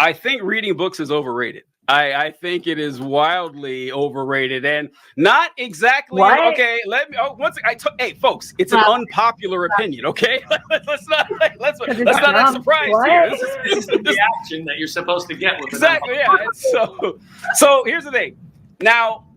I think reading books is overrated. I think it is wildly overrated and not exactly. Okay, let me. Oh, hey, folks, it's an unpopular opinion. Okay, let's not act surprised here. This is the reaction that you're supposed to get with exactly. Yeah. So here's the thing. Now,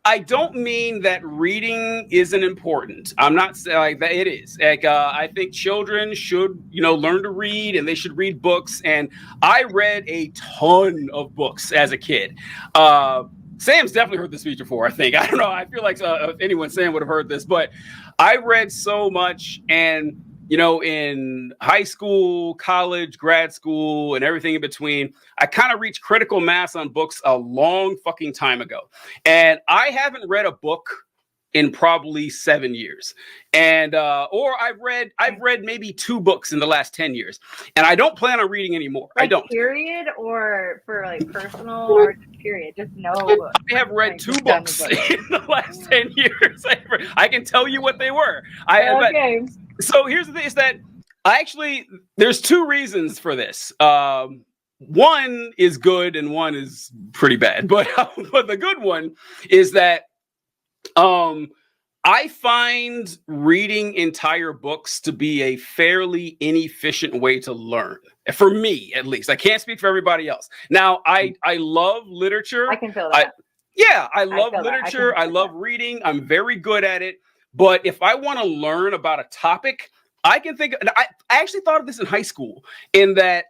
I don't mean that reading isn't important. I'm not saying like that it is. Like I think children should, learn to read and they should read books. And I read a ton of books as a kid. Sam's definitely heard this speech before, I think. I don't know. I feel like if anyone, Sam would have heard this, but I read so much. And in high school, college, grad school, and everything in between, I kind of reached critical mass on books a long fucking time ago. And I haven't read a book in probably 7 years. And or I've read maybe 2 books in the last 10 years. And I don't plan on reading anymore. Like I don't. Period or for like personal or just period? Just no book. I have read 2 books in the last 10 years. I can tell you what they were. Okay. So here's the thing: is that there's 2 reasons for this. One is good and one is pretty bad. But the good one is that I find reading entire books to be a fairly inefficient way to learn. For me, at least. I can't speak for everybody else. Now, I love literature. I can feel that. I love literature. I love reading. I'm very good at it. But if I want to learn about a topic, I can think. I actually thought of this in high school, in that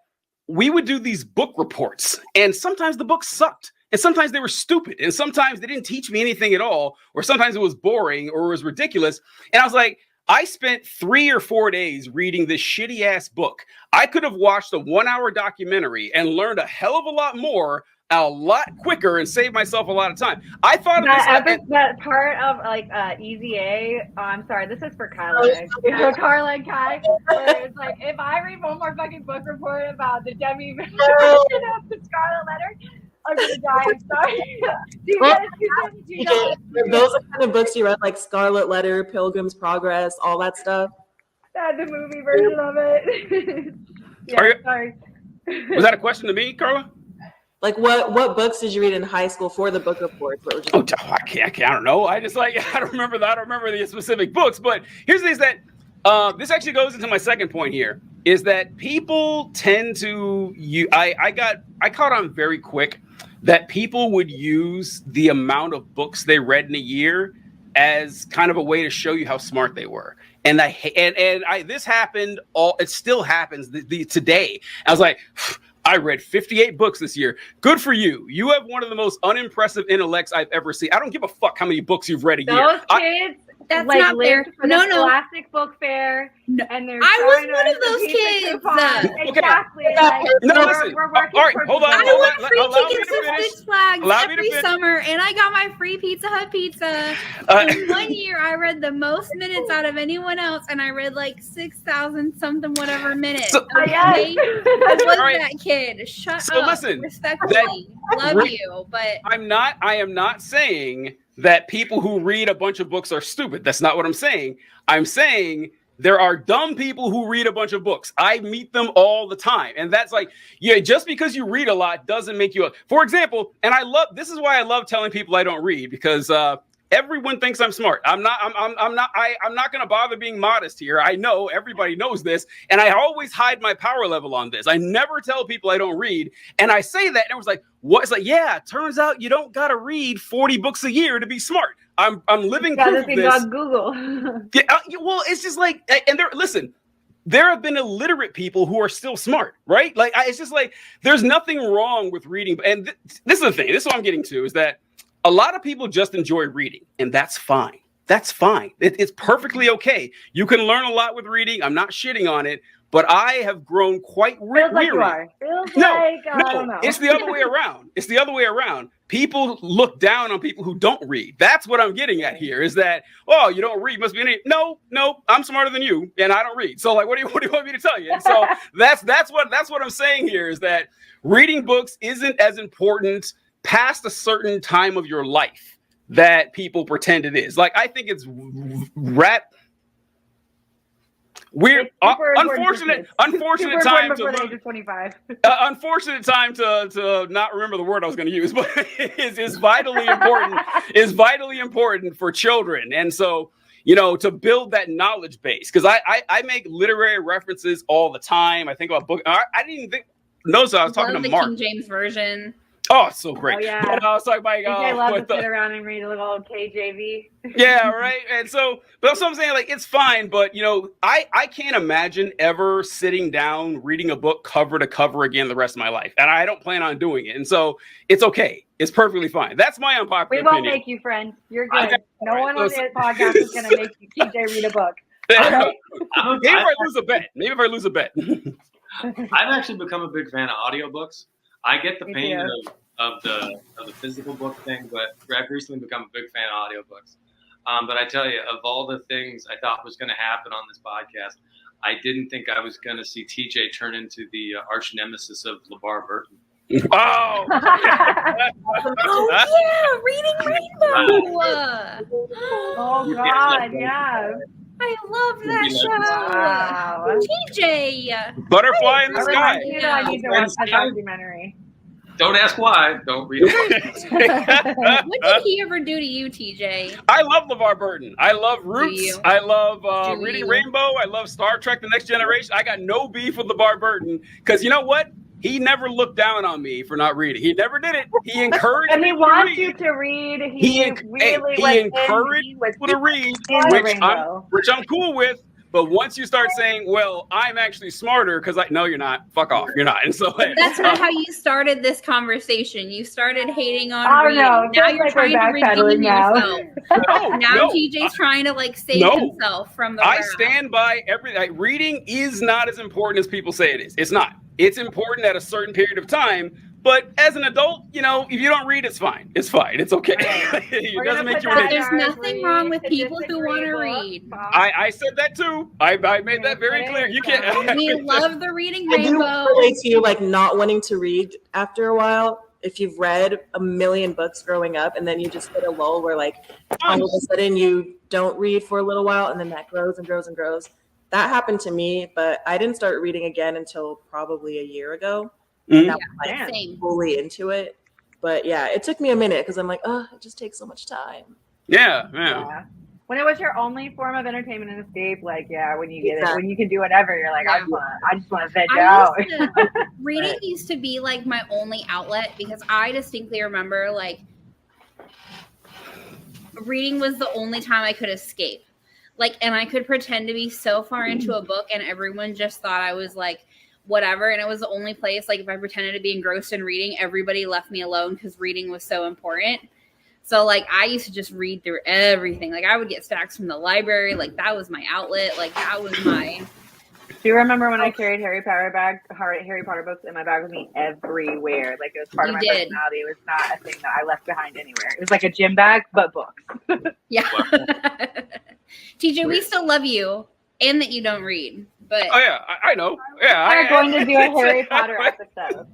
we would do these book reports, and sometimes the books sucked, and sometimes they were stupid, and sometimes they didn't teach me anything at all, or sometimes it was boring or it was ridiculous. And I was like, I spent 3 or 4 days reading this shitty ass book. I could have watched a 1-hour documentary and learned a hell of a lot more, a lot quicker, and saved myself a lot of time. I thought that part of like Easy A. Oh, I'm sorry, this is for Carla and Kai. Where it's like, if I read one more fucking book report about the Demi version of the Scarlet Letter, I'm gonna die. I'm sorry. Those are kind of books you read, like Scarlet Letter, Pilgrim's Progress, all that stuff. The movie version of it. Sorry. Was that a question to me, Carla? Like what books did you read in high school for the book reports? I don't know. I don't remember that. I don't remember the specific books. But here's the thing: is that this actually goes into my second point here, is that people tend to I caught on very quick that people would use the amount of books they read in a year as kind of a way to show you how smart they were. And this happened it still happens today. I was like, I read 58 books this year. Good for you. You have one of the most unimpressive intellects I've ever seen. I don't give a fuck how many books you've read a year. Those kids, that's not fair. No. Classic book fair. No. And they're I was one of those kids. Exactly. Listen. All right, hold on. I want free tickets to Six Flags every summer, and I got my free Pizza Hut pizza. In 1 year, I read the most minutes out of anyone else, and I read like 6,000 something whatever minutes. I was that kid. Shut up. Listen, respectfully, love you, but I am not saying that people who read a bunch of books are stupid. That's not what I'm saying. I'm saying there are dumb people who read a bunch of books. I meet them all the time. And that's like, just because you read a lot doesn't make you for example, and this is why I love telling people I don't read, because everyone thinks I'm smart. I'm not going to bother being modest here. I know everybody knows this, and I always hide my power level on this. I never tell people I don't read, and I say that, and it was like, what? It's like, yeah, it turns out you don't got to read 40 books a year to be smart. I'm living proof of this. On Google. Well, it's just like, and there have been illiterate people who are still smart, right? Like, it's just like, there's nothing wrong with reading. And this is the thing. This is what I'm getting to, is that a lot of people just enjoy reading, and that's fine. That's fine. It's perfectly okay. You can learn a lot with reading. I'm not shitting on it, but I have grown quite weary. Feels like you are. I don't know. It's the other way around. It's the other way around. People look down on people who don't read. That's what I'm getting at here, is that, oh, you don't read, must be any. No, I'm smarter than you, and I don't read. So, like, what do you want me to tell you? And so that's what I'm saying here, is that reading books isn't as important past a certain time of your life that people pretend it is. Like, I think it's Weird, It's super unfortunate time to before the lose. age of 25. Unfortunate time to not remember the word I was going to use, but is vitally important. Is vitally important for children, and so to build that knowledge base. Because I make literary references all the time. I think about book. I didn't even think. Notice I was talking to the Mark. King James version. Oh, it's so great. Oh, yeah. But I was talking about I love to sit around and read a little old KJV. Yeah, right. And so, but that's what I'm saying. Like, it's fine, but I can't imagine ever sitting down reading a book cover to cover again the rest of my life, and I don't plan on doing it. And so, it's okay. It's perfectly fine. That's my unpopular opinion. We won't make you friends. You're good. No one on this podcast is going to make TJ read a book. Right? Maybe if I lose a bet. I've actually become a big fan of audiobooks. I get the pain of the physical book thing, but I've recently become a big fan of audiobooks. But I tell you, of all the things I thought was going to happen on this podcast, I didn't think I was going to see TJ turn into the arch nemesis of LeVar Burton. Oh! Oh yeah, Reading Rainbow. Oh God, yeah. I love that show. Wow. TJ. Butterfly in the Sky. I need to watch that documentary. Don't ask why. Don't read it. What did he ever do to you, TJ? I love LeVar Burton. I love Roots. I love Reading Rainbow. I love Star Trek: The Next Generation. I got no beef with LeVar Burton because you know what? He never looked down on me for not reading. He never did it. He encouraged and me he wants you to read. He encouraged people to read, which I'm cool with. But once you start saying, well, I'm actually smarter because no, you're not. Fuck off. You're not. And so that's not how you started this conversation. You started hating on reading. No, now you're trying to redeem yourself. Now TJ's trying to save himself from the I stand by everything. Reading is not as important as people say it is. It's not. It's important at a certain period of time. But as an adult, if you don't read, it's fine. It's fine. It's okay. It doesn't make you ridiculous. There's nothing wrong with people who want to read. I said that too. I made that very clear. You can't. We love the Reading Rainbow. I do relate to you not wanting to read after a while. If you've read a million books growing up and then you just hit a lull where all of a sudden you don't read for a little while and then that grows and grows and grows. That happened to me, but I didn't start reading again until probably a year ago. Mm-hmm. Now I'm fully into it. But yeah, it took me a minute because I'm it just takes so much time. Yeah. When it was your only form of entertainment and escape, when you get it, when you can do whatever, you're I just want to veg out. Reading used to be my only outlet because I distinctly remember reading was the only time I could escape. And I could pretend to be so far into a book and everyone just thought I was whatever. And it was the only place, if I pretended to be engrossed in reading, everybody left me alone because reading was so important. So I used to just read through everything. I would get stacks from the library. That was my outlet. That was my. Do you remember when I carried Harry Potter books in my bag with me everywhere? It was part of my personality. It was not a thing that I left behind anywhere. It was a gym bag, but books. Yeah. TJ, we still love you and that you don't read. But I know. Yeah, I'm going to do a Harry Potter episode.